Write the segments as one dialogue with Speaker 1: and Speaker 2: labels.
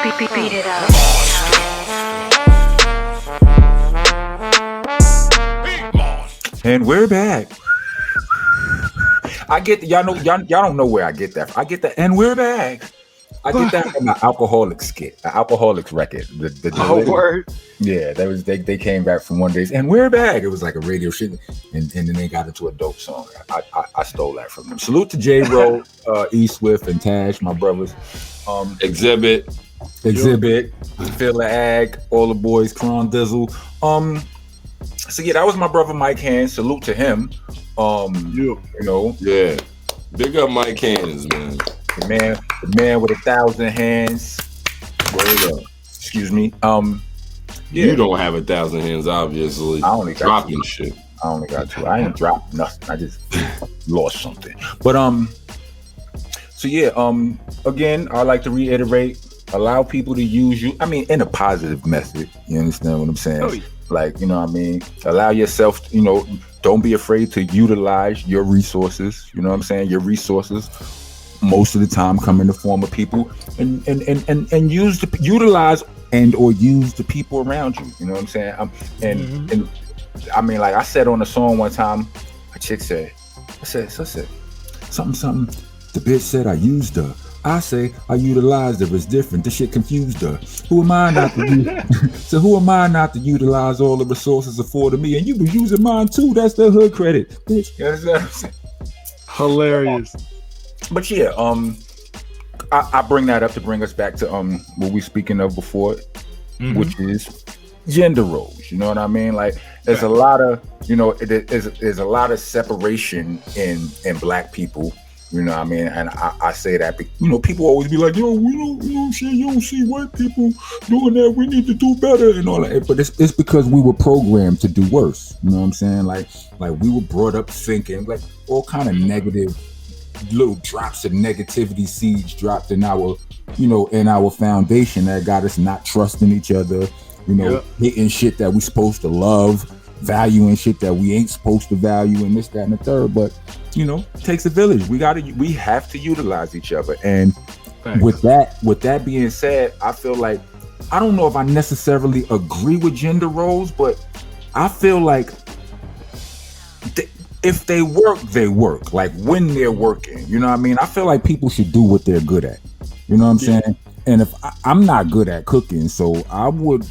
Speaker 1: Beat it up.
Speaker 2: And we're back. I get y'all don't know where I get that from. I get that, and we're back. I get that from an Alcoholics skit, an Alcoholics record. The
Speaker 3: word.
Speaker 2: Yeah, they came back from one day, and we're back. It was like a radio shit, and then they got into a dope song. I stole that from them. Salute to J. Rowe, E. Swift, and Tash, my brothers.
Speaker 4: Exhibit,
Speaker 2: Phil Ag, all the boys, Kron Dizzle. So yeah, that was my brother Mike Hands. Salute to him. You know,
Speaker 4: yeah. Big up Mike Hands, man.
Speaker 2: The man with 1,000 hands. Word up. Excuse me. Yeah.
Speaker 4: You don't have 1,000 hands, obviously.
Speaker 2: I only got
Speaker 4: dropping
Speaker 2: 2.
Speaker 4: shit.
Speaker 2: I only got 2. I ain't dropped nothing. I just lost something. But so yeah, again, I like to reiterate, allow people to use you. I mean, in a positive method. You understand what I'm saying?
Speaker 3: Oh, yeah.
Speaker 2: Like, you know what I mean? Allow yourself, don't be afraid to utilize your resources. You know what I'm saying? Your resources most of the time come in the form of people and utilize and or use the people around you. You know what I'm saying? And I mean, like I said on a song one time, a chick said, I said, something. The bitch said I used her. I say I utilized her. It's different. This shit confused her. Who am I not to use? So who am I not to utilize all the resources afforded me? And you was using mine too. That's the hood credit, bitch. You understand what I'm saying?
Speaker 3: Hilarious.
Speaker 2: But yeah, I bring that up to bring us back to what we speaking of before, which is gender roles. You know what I mean? Like there's a lot of there's a lot of separation in Black people. You know what I mean? And I say that, people always be like, yo, you don't see white people doing that. We need to do better and all that. But it's because we were programmed to do worse. You know what I'm saying? Like we were brought up thinking like all kind of negative little drops of negativity seeds dropped in our, in our foundation that got us not trusting each other, hitting shit that we supposed to love, valuing shit that we ain't supposed to value, and this, that, and the third. But it takes a village. We have to utilize each other. And thanks. With that being said, I feel like I don't know if I necessarily agree with gender roles, but I feel like if they work, they work. Like when they're working, you know what I mean? I feel like people should do what they're good at. You know what I'm saying? And if I'm not good at cooking, so I would.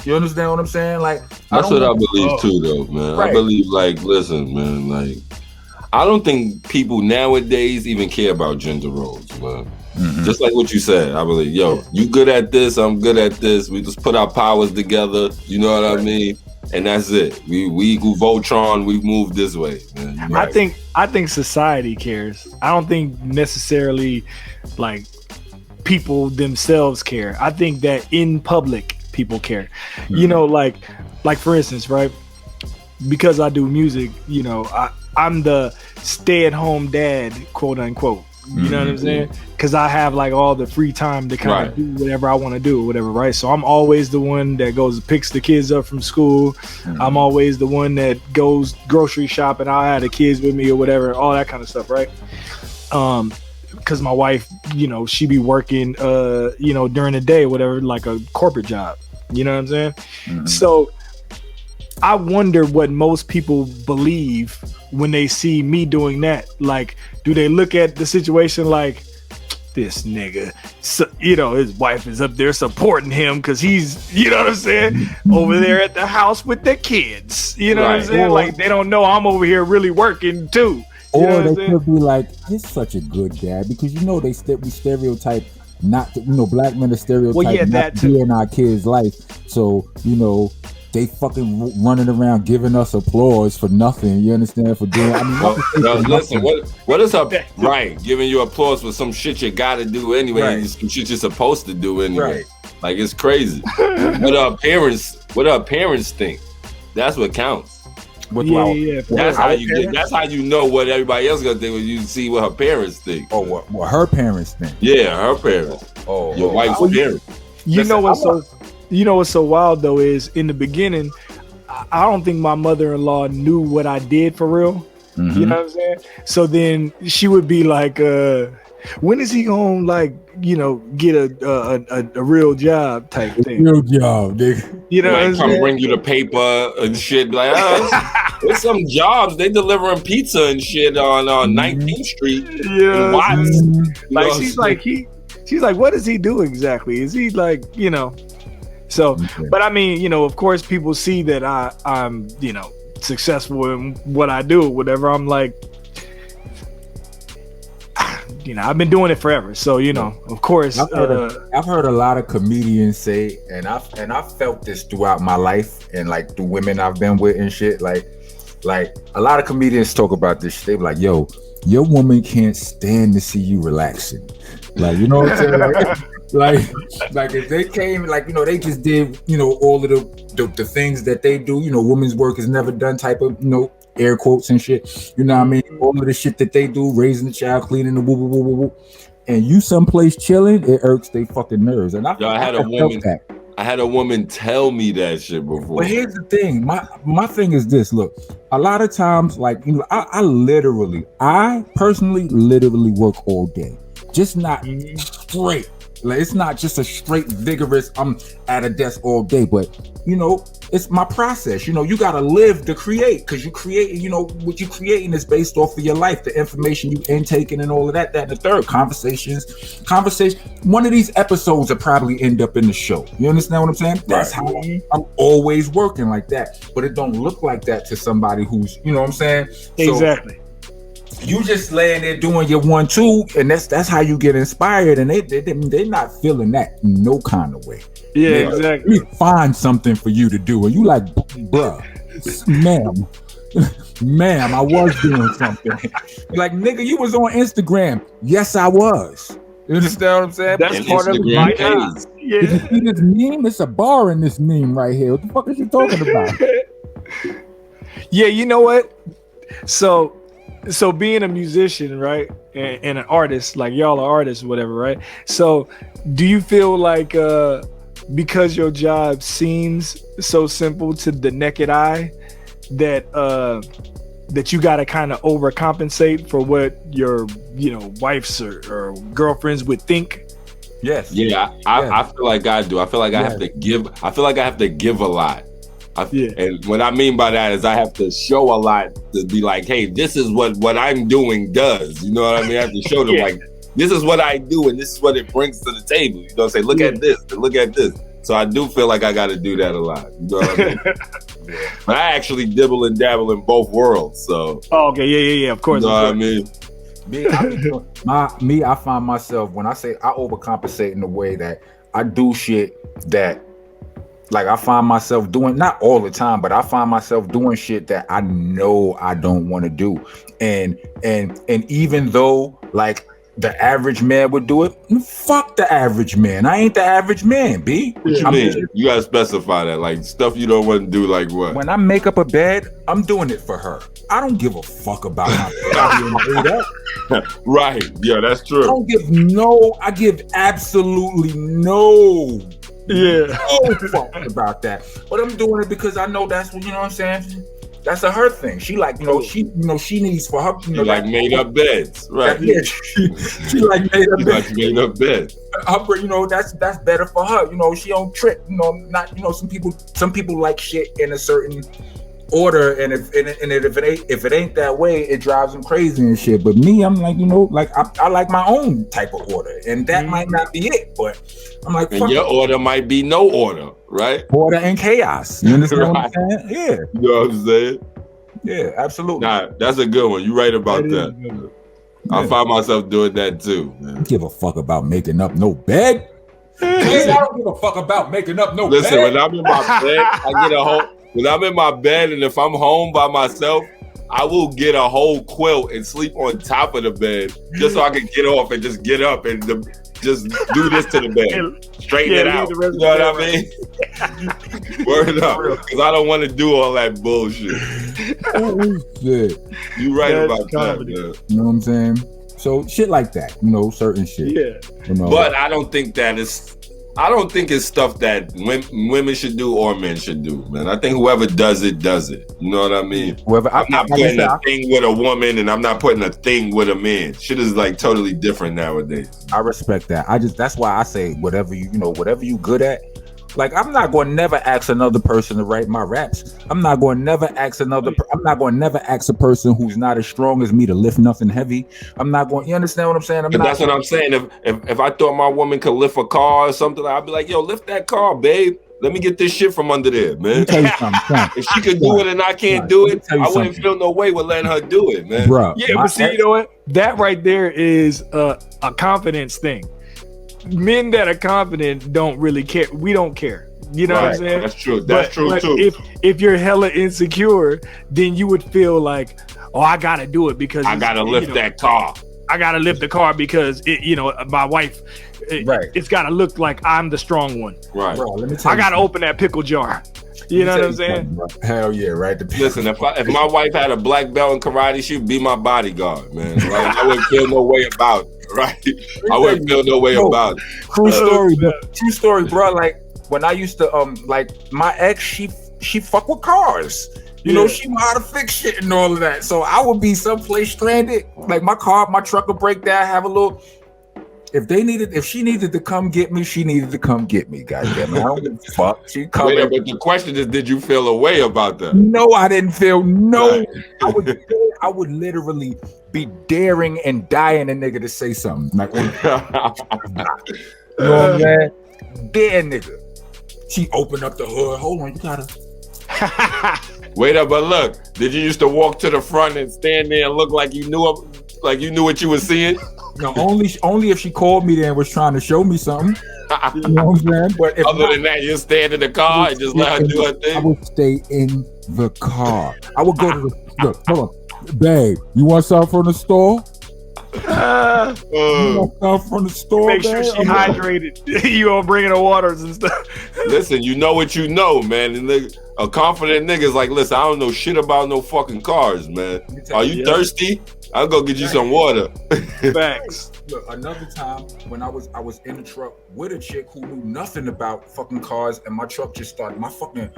Speaker 2: You understand what I'm saying? Like
Speaker 4: that's what I believe too, though, man. Right. I believe, like, listen, man, like I don't think people nowadays even care about gender roles, man. Just like what you said, I believe, you good at this, I'm good at this. We just put our powers together. You know what I mean? And that's it. We equal Voltron. We move this way. Man.
Speaker 3: I think society cares. I don't think necessarily like people themselves care. I think that in public people care. Like for instance, right? Because I do music, I'm the stay-at-home dad, quote unquote. You know what I'm saying? Because I have like all the free time to kind of do whatever I want to do or whatever, right? So I'm always the one that goes picks the kids up from school. I'm always the one that goes grocery shopping. I'll have the kids with me or whatever, all that kind of stuff, right? Because my wife, she be working, during the day, whatever, like a corporate job. You know what I'm saying? So I wonder what most people believe when they see me doing that. Like, do they look at the situation like, this nigga, his wife is up there supporting him because he's, you know what I'm saying, over there at the house with the kids. You know what I'm saying? Like, they don't know I'm over here really working too.
Speaker 2: Or they could be like, he's such a good dad, because we stereotype not to, Black men are stereotyped not to be in our kids' life. So, they fucking running around giving us applause for nothing. You understand? For doing. I mean,
Speaker 4: listen. What is up? Right, giving you applause for some shit you got to do anyway. Some shit you're supposed to do anyway. Right. Like, it's crazy. What our parents think. That's what counts. That's how you know what everybody else gonna think when you see what her parents think.
Speaker 2: Oh, what her parents think?
Speaker 4: Yeah, her parents. Oh, your wife's parents.
Speaker 3: You know what's so wild though is in the beginning, I don't think my mother-in-law knew what I did for real. You know what I'm saying? So then she would be like, When is he gonna like, get a real job type thing?
Speaker 2: Real job, nigga.
Speaker 3: You know,
Speaker 4: like come bring you the paper and shit. Like, there's some jobs they delivering pizza and shit on 19th Street.
Speaker 3: Yeah, like she's like, what does he do exactly? Is he like, So, but I mean, of course, people see that I'm, successful in what I do, whatever. I'm like, I've been doing it forever, so of course.
Speaker 2: I've heard a lot of comedians say, and I've felt this throughout my life, and like the women I've been with and shit. Like a lot of comedians talk about this shit. They be like, "Yo, your woman can't stand to see you relaxing." Like, you know what I'm saying? Like if they came, like, they just did, all of the things that they do. Women's work is never done type of, air quotes and shit. You know what I mean? All of the shit that they do, raising the child, cleaning the woo woo woo woo woo. And you someplace chilling, it irks they fucking nerves. And I
Speaker 4: had a woman tell me that shit before.
Speaker 2: But here's the thing. My thing is this. Look, a lot of times, like, I personally literally work all day. Just not straight. Like, it's not just a straight vigorous, I'm at a desk all day, but it's my process. You gotta live to create, because you create, what you creating is based off of your life, the information you intaking and all of that and the third. Conversation. One of these episodes will probably end up in the show. You understand what I'm saying? That's how I'm always working like that. But it don't look like that to somebody who's, you know what I'm saying?
Speaker 3: Exactly.
Speaker 2: So, you just laying there doing your 1-2, and that's how you get inspired, and they're not feeling that no kind of way.
Speaker 3: Yeah, exactly.
Speaker 2: Let me find something for you to do, and you like, bruh, ma'am, I was doing something. Like, nigga, you was on Instagram. Yes, I was. You understand what I'm saying?
Speaker 3: That's part of my job. Yeah.
Speaker 2: Did you see this meme? It's a bar in this meme right here. What the fuck is you talking about?
Speaker 3: Yeah, you know what? So being a musician, right, and an artist, like y'all are artists, whatever, right? So do you feel like because your job seems so simple to the naked eye that that you got to kind of overcompensate for what your wives or girlfriends would think?
Speaker 2: Yes.
Speaker 4: Yeah, I feel like I do. I feel like I have to give. I feel like I have to give a lot. And what I mean by that is I have to show a lot to be like, hey, this is what I'm doing does. You know what I mean? I have to show them like, this is what I do and this is what it brings to the table. You know, say, look at this and look at this. So I do feel like I got to do that a lot. You know what I mean? But I actually dibble and dabble in both worlds. So.
Speaker 3: Oh, okay, yeah, of course.
Speaker 4: You know what I mean?
Speaker 2: I find myself, when I say I overcompensate in the way that I do shit that, like, I find myself doing, not all the time, but I find myself doing shit that I know I don't want to do. And even though, like, the average man would do it, fuck the average man. I ain't the average man, B.
Speaker 4: What you mean? You gotta specify that, like, stuff you don't want to do, like what?
Speaker 2: When I make up a bed, I'm doing it for her. I don't give a fuck about my bed.
Speaker 4: Right. Yeah, that's true.
Speaker 2: I give absolutely no fuck about that. But I'm doing it because I know that's what, you know what I'm saying? That's a her thing. She like, she needs for her.
Speaker 4: You like made up beds, right?
Speaker 2: Yeah, she like made up beds.
Speaker 4: Like made up beds.
Speaker 2: That's better for her. She don't trip. Not some people like shit in a certain order, and if it ain't that way, it drives them crazy and shit. But me, I'm like, I like my own type of order, and that might not be it. But I'm like,
Speaker 4: and your order might be no order, right?
Speaker 2: Order and chaos. You understand what I'm saying? Yeah.
Speaker 4: You know what I'm saying?
Speaker 2: Yeah, absolutely.
Speaker 4: Nah, that's a good one. You're right about that. I find myself doing that too. Man.
Speaker 2: I don't give a fuck about making up no bed. I don't give a fuck about making up no bed.
Speaker 4: Listen, when I'm in my bed, I get a whole. When I'm in my bed and if I'm home by myself, I will get a whole quilt and sleep on top of the bed just so I can get off and just get up and just do this to the bed. Straighten it out. You know what I mean? Word up. Because I don't want to do all that bullshit. You right about that, man.
Speaker 2: You know what I'm saying? So shit like that, certain shit.
Speaker 3: Yeah.
Speaker 4: But I don't think that is I don't think it's stuff that women should do or men should do, man. I think whoever does it, does it. You know what I mean? I'm not putting a thing with a woman and I'm not putting a thing with a man. Shit is like totally different nowadays.
Speaker 2: I respect that. That's why I say whatever you good at. Like, I'm not going to never ask another person to write my raps. I'm not going to never ask a person who's not as strong as me to lift nothing heavy. I'm not going, you understand what I'm saying?
Speaker 4: That's what I'm saying. If I thought my woman could lift a car or something, I'd be like, yo, lift that car, babe. Let me get this shit from under there, man. If she could do it and I can't do it, I wouldn't feel no way with letting her do it, man.
Speaker 3: Bro, yeah, but see, you know what? That right there is a confidence thing. Men that are confident don't really care. We don't care. You know what I'm saying?
Speaker 4: That's true. That's true too.
Speaker 3: If you're hella insecure, then you would feel like, oh, I gotta do it because
Speaker 4: I gotta lift that car.
Speaker 3: I gotta lift the car because my wife. It's gotta look like I'm the strong one.
Speaker 4: Right.
Speaker 2: Bro, let me tell
Speaker 3: I gotta open that pickle jar. You know what I'm saying?
Speaker 2: Hell yeah, right.
Speaker 4: Listen, if my wife had a black belt in karate, she'd be my bodyguard, man. Like, I wouldn't feel no way about it. Right? I wouldn't feel no way about it.
Speaker 2: True story, bro. Like, when I used to like, my ex, she fuck with cars. You know, she know how to fix shit and all of that. So I would be someplace stranded. Like, my truck would break down, have a little. If she needed to come get me, she needed to come get me. Goddamn it, I don't give a fuck. She come.
Speaker 4: But the question is, did you feel a way about that?
Speaker 2: No, I didn't feel no. Right. I would literally be daring and dying a nigga to say something. Like, you know what I'm saying? Dare nigga. She opened up the hood. Hold on, you gotta.
Speaker 4: Wait up, but look, did you used to walk to the front and stand there and look like you knew what you were seeing?
Speaker 2: No, only if she called me there and was trying to show me something. You know what I'm saying? But
Speaker 4: other than that, you stand in the car and just let her do her thing.
Speaker 2: I would stay in the car. I would go to the look. Hold on, babe. You want something from the store? You want something from the store?
Speaker 3: Make sure she hydrated. You all bringing her waters and stuff.
Speaker 4: Listen, you know what you know, man. And a confident nigga's like, listen, I don't know shit about no fucking cars, man. Are you thirsty? I'll go get you some water.
Speaker 3: Thanks.
Speaker 2: Look, another time when I was in the truck with a chick who knew nothing about fucking cars, and my fucking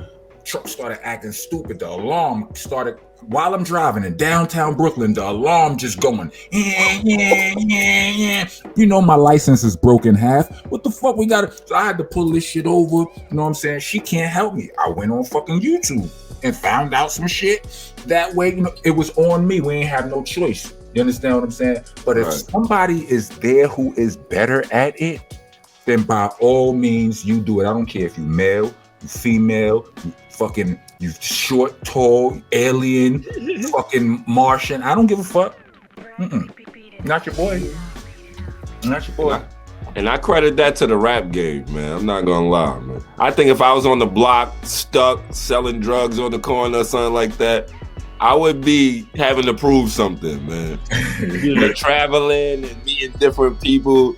Speaker 2: truck started acting stupid. The alarm started while I'm driving in downtown Brooklyn. The alarm just going. You know my license is broken half. What the fuck we got? So I had to pull this shit over. You know what I'm saying? She can't help me. I went on fucking YouTube and found out some shit. That way, you know, it was on me. We ain't have no choice. You understand what I'm saying? But if somebody is there who is better at it, then by all means you do it. I don't care if you male, you female, you short, tall, alien, fucking Martian. I don't give a fuck. Not your boy. Not your boy.
Speaker 4: And I credit that to the rap game, man. I'm not gonna lie, man. I think if I was on the block, stuck, selling drugs on the corner or something like that, I would be having to prove something, man. Traveling and meeting different people,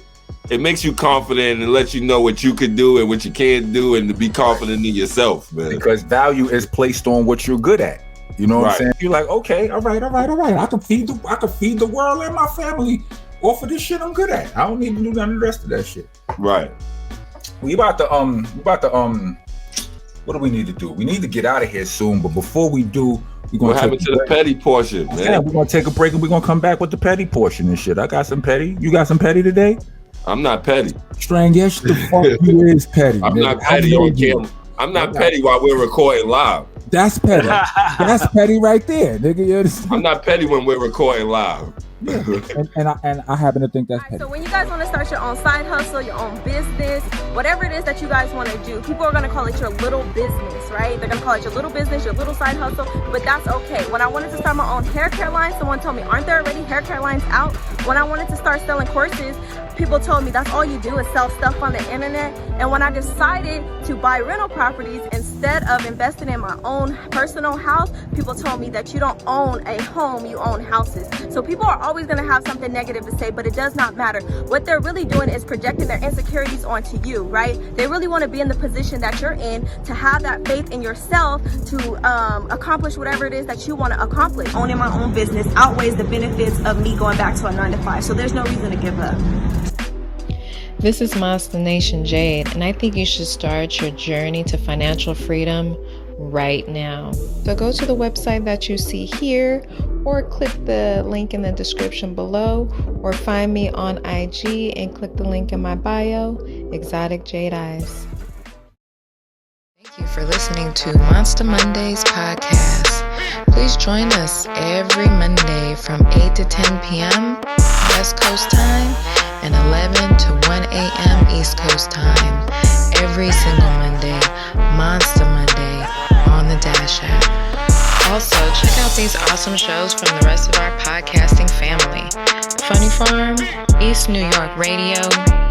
Speaker 4: it makes you confident and lets you know what you can do and what you can't do, and to be confident in yourself, man.
Speaker 2: Because value is placed on what you're good at. You know what I'm saying? You're like, okay, all right. I can feed the world and my family off of this shit I'm good at. I don't need to do none of the rest of that shit.
Speaker 4: Right.
Speaker 2: We about to what do we need to do? We need to get out of here soon, but before we do,
Speaker 4: what happened to the petty portion, man?
Speaker 2: Yeah, we're gonna take a break and we're gonna come back with the petty portion and shit. I got some petty. You got some petty today?
Speaker 4: I'm not petty.
Speaker 2: Strang, yes, the fuck you is petty.
Speaker 4: I'm not petty on camera. I'm not petty while we're recording live.
Speaker 2: That's petty. That's petty right there, nigga. You understand?
Speaker 4: I'm not petty when we're recording live.
Speaker 2: Yeah. and I happen to think that's petty.
Speaker 1: So when you guys want to start your own side hustle, your own business, whatever it is that you guys want to do, people are going to call it your little business, right? They're going to call it your little business, your little side hustle, but that's okay. When I wanted to start my own hair care line, someone told me, aren't there already hair care lines out? When I wanted to start selling courses, people told me that's all you do is sell stuff on the internet. And when I decided to buy rental properties instead of investing in my own personal house, people told me that you don't own a home, you own houses. So people are always going to have something negative to say, but it does not matter. What they're really doing is projecting their insecurities onto you, right? They really want to be in the position that you're in, to have that faith in yourself to accomplish whatever it is that you want to accomplish. Owning my own business outweighs the benefits of me going back to a 9-to-5, so there's no reason to give up.
Speaker 5: This is Monsta Nation Jade, and I think you should start your journey to financial freedom right now. So go to the website that you see here, or click the link in the description below, or find me on IG and click the link in my bio, Exotic Jade Eyes. Thank you for listening to Monsta Mondayz Podcast. Please join us every Monday from 8 to 10 p.m. West Coast time and 11 to 1 a.m. East Coast time. Every single Monday, Monsta Monday on the Dash app. Also, check out these awesome shows from the rest of our podcasting family. The Funny Farm, East New York Radio,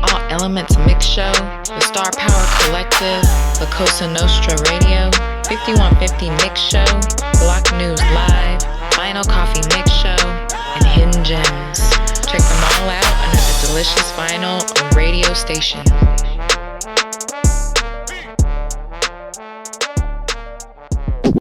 Speaker 5: All Elements Mix Show, the Star Power Collective, La Cosa Nostra Radio, 5150 Mix Show, Block News Live, Vinyl Coffee Mix Show, and Hidden Gems. Check them all out under the Delicious Vinyl radio station.